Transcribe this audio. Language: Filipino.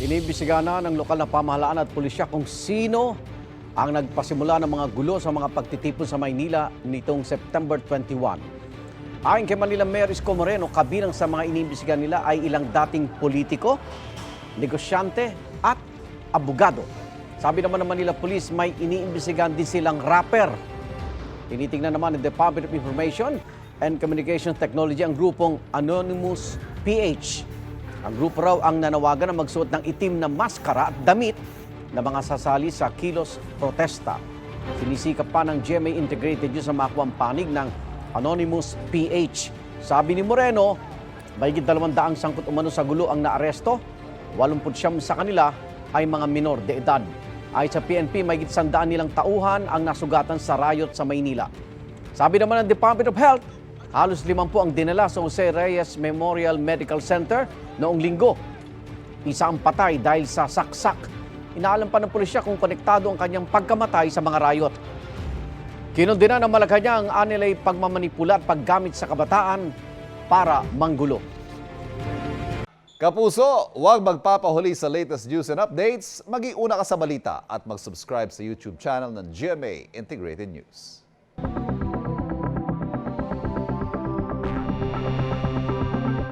Iniimbestigahan na ng lokal na pamahalaan at pulisya kung sino ang nagpasimula ng mga gulo sa mga pagtitipon sa Maynila nitong September 21. Ayon kay Manila Mayor Isko Moreno, kabilang sa mga iniimbestigahan nila ay ilang dating politiko, negosyante at abogado. Sabi naman ng Manila Police, may iniimbestigahan din silang rapper. Tinitingnan naman ng Department of Information and Communications Technology ang grupong Anonymous PH. Ang grupo raw ang nanawagan na magsuot ng itim na maskara at damit na mga sasali sa kilos protesta. Sinisikap pa ng GMA Integrated News na makuha ang panig ng Anonymous PH. Sabi ni Moreno, mahigit 200 sangkot umano sa gulo ang naaresto, 89 sa kanila ay mga minor de edad. Ay sa PNP, mahigit 100 nilang tauhan ang nasugatan sa riot sa Maynila. Sabi naman ng Department of Health, halos 50 ang dinala sa Jose Reyes Memorial Medical Center noong linggo. Isa ang patay dahil sa saksak. Inaalam pa ng pulisya kung konektado ang kanyang pagkamatay sa mga riot. Kinundina ng Malacanang ang anilay pagmamanipula at paggamit sa kabataan para manggulo. Kapuso, huwag magpapahuli sa latest news and updates. Mag-iuna ka sa balita at mag-subscribe sa YouTube channel ng GMA Integrated News.